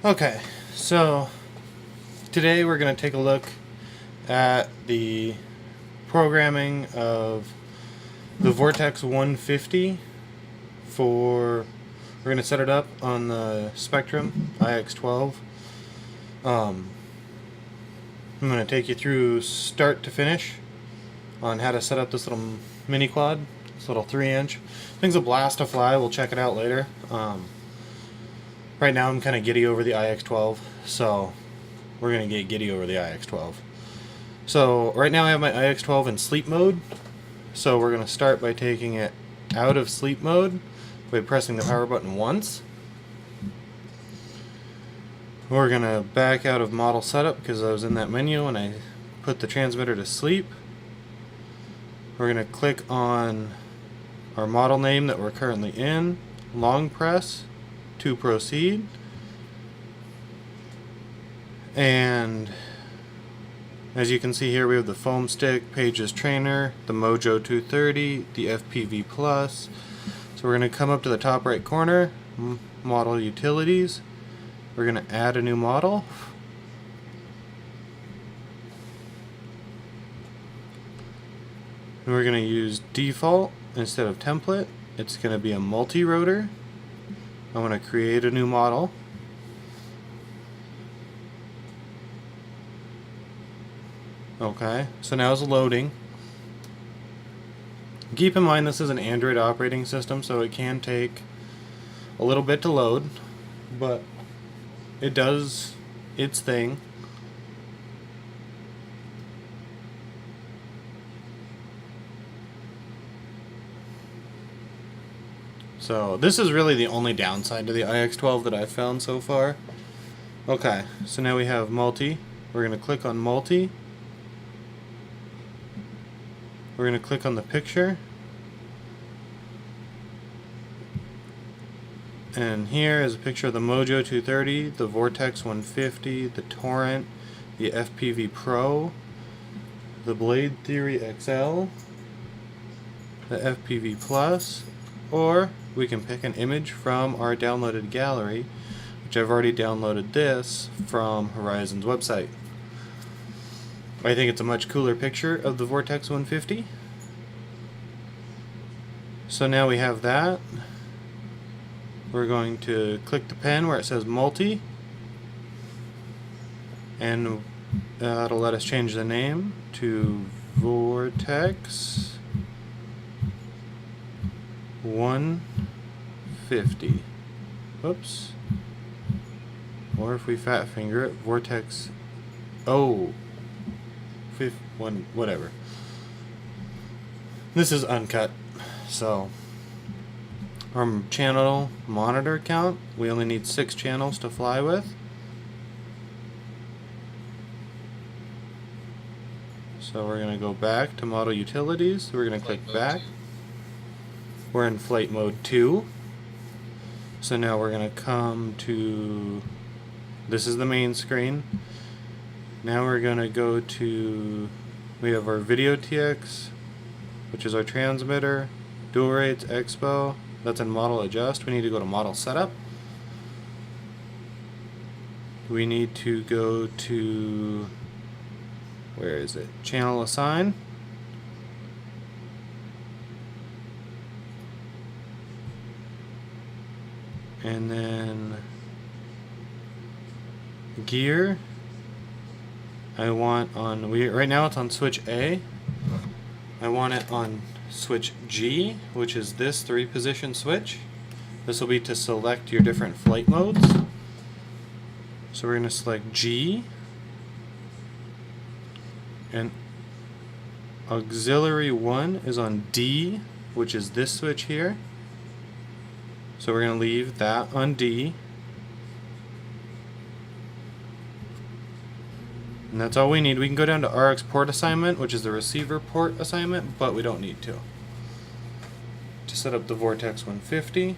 Okay, so today we're going to take a look at the programming of the Vortex 150 for, we're going to set it up on the Spectrum IX12. I'm going to take you through start to finish on how to set up this little mini quad, this little 3-inch. Thing's a blast to fly, we'll check it out later. Right now I'm kind of giddy over the IX12, so we're going to get giddy over the IX12. So right now I have my IX12 in sleep mode, so we're going to start by taking it out of sleep mode by pressing the power button once. We're going to back out of model setup because I was in that menu and I put the transmitter to sleep. We're going to click on our model name that we're currently in, long press to proceed, and as you can see here we have the foam stick, Page's trainer, the Mojo 230, the FPV Plus. So we're going to come up to the top right corner, model utilities. We're going to add a new model. And we're going to use default instead of template. It's going to be a multi-rotor. I want to create a new model. Okay, so now it's loading. Keep in mind this is an Android operating system, so it can take a little bit to load, but it does its thing. So this is really the only downside to the IX12 that I've found so far. Okay, so now we have multi. We're going to click on multi. We're going to click on the picture. And here is a picture of the Mojo 230, the Vortex 150, the Torrent, the FPV Pro, the Blade Theory XL, the FPV Plus, or we can pick an image from our downloaded gallery, which I've already downloaded this from Horizon's website. I think it's a much cooler picture of the Vortex 150. So now we have that. We're going to click the pen where it says multi, and that'll let us change the name to Vortex 150. Oops. Or if we fat finger it, Vortex whatever. This is uncut, so our channel monitor count, we only need 6 channels to fly with. So we're going to go back to model utilities. We're going to click back. We're in flight mode 2. So now we're going to come to, this is the main screen. Now we're going to go to, we have our video TX, which is our transmitter, dual rates, expo. That's in model adjust. We need to go to model setup. We need to go to, where is it? Channel assign. And then gear. I want on, right now it's on switch A. I want it on switch G, which is this 3-position switch. This will be to select your different flight modes. So we're going to select G, and auxiliary 1 is on D, which is this switch here. So we're going to leave that on D. And that's all we need. We can go down to RX port assignment, which is the receiver port assignment, but we don't need to set up the Vortex 150.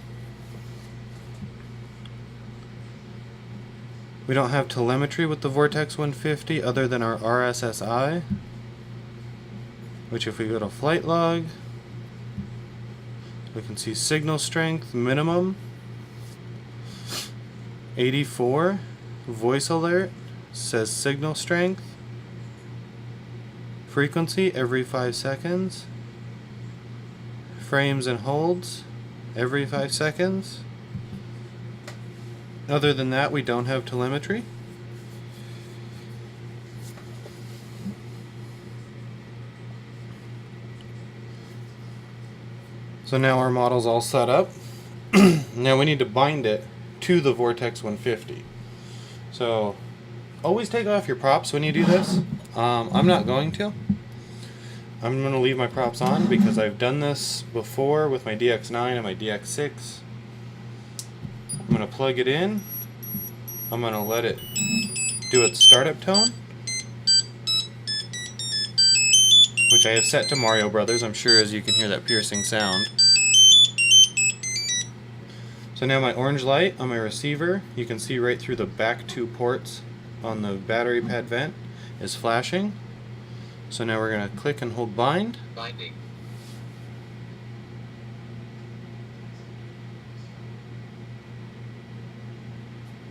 We don't have telemetry with the Vortex 150 other than our RSSI, which if we go to flight log, we can see signal strength minimum 84. Voice alert says signal strength. Frequency every 5 seconds. Frames and holds every 5 seconds. Other than that, we don't have telemetry. So now our model's all set up. Now we need to bind it to the Vortex 150. So always take off your props when you do this. I'm not going to. I'm going to leave my props on because I've done this before with my DX9 and my DX6. I'm going to plug it in. I'm going to let it do its startup tone, which I have set to Mario Brothers, I'm sure, as you can hear that piercing sound. So now my orange light on my receiver, you can see right through the back 2 ports on the battery pad vent, is flashing. So now we're going to click and hold bind. Binding.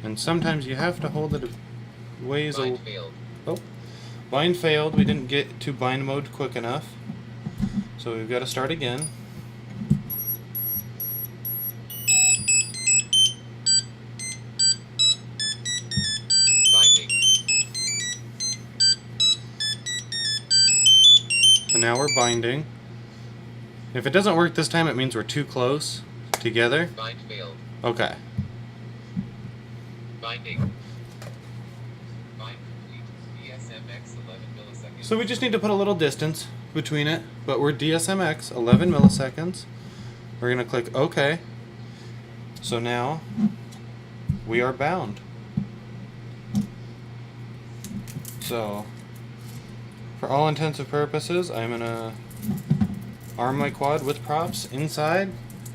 And sometimes you have to hold it a ways. Bind failed. Oh, bind failed. We didn't get to bind mode quick enough. So we've got to start again. Binding. So now we're binding. If it doesn't work this time, it means we're too close together. Bind failed. Okay. Binding. Bind complete. DSMX 11 milliseconds. So we just need to put a little distance between it, but we're DSMX 11 milliseconds. We're going to click OK. So now we are bound. So for all intents and purposes, I'm going to arm my quad with props inside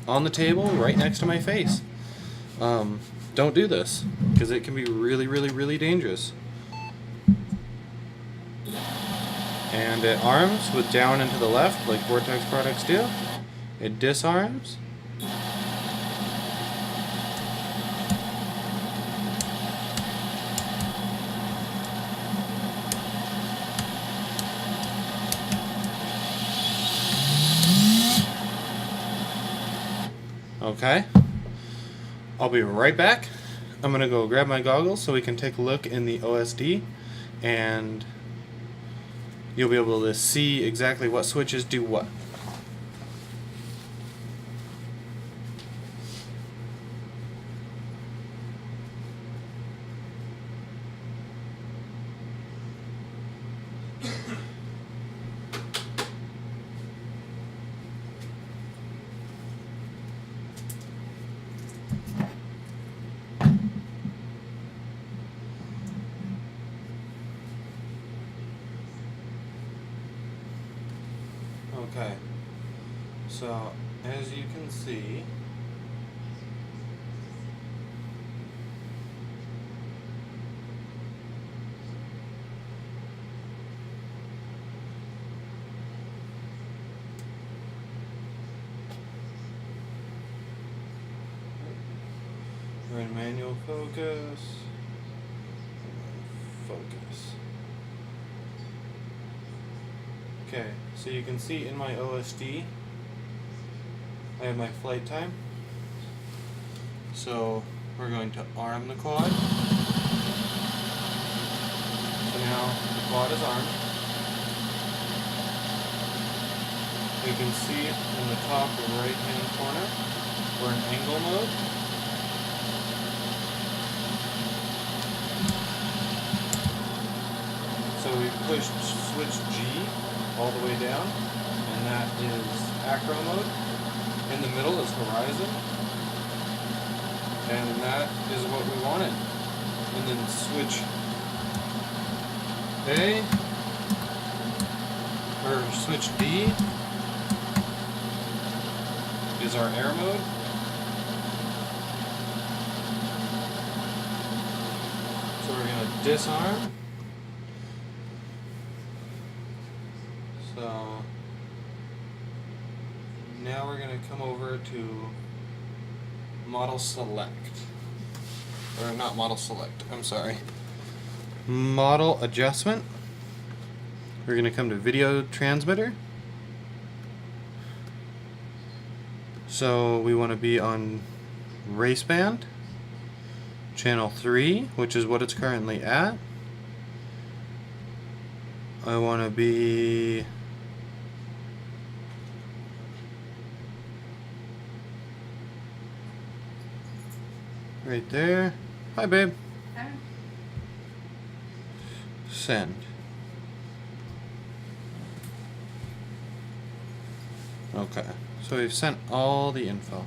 on the table right next to my face. Don't do this because it can be really, really, really dangerous. And it arms with down and to the left like Vortex products do. It disarms. Okay. I'll be right back. I'm going to go grab my goggles so we can take a look in the OSD, and you'll be able to see exactly what switches do what. Okay, so as you can see, we're in manual focus, focus. Okay, so you can see in my OSD, I have my flight time. So we're going to arm the quad. So now the quad is armed. You can see in the top right hand corner, we're in angle mode. So we've pushed switch G all the way down, and that is acro mode. In the middle is horizon, and that is what we wanted. And then switch A, or switch D is our air mode. So we're going to disarm. So now we're going to come over to model select. or not model select, I'm sorry. Model adjustment. We're going to come to video transmitter. So we want to be on race band, channel 3, which is what it's currently at. I want to be right there. Hi, babe. Hi. Send. Okay, so we've sent all the info.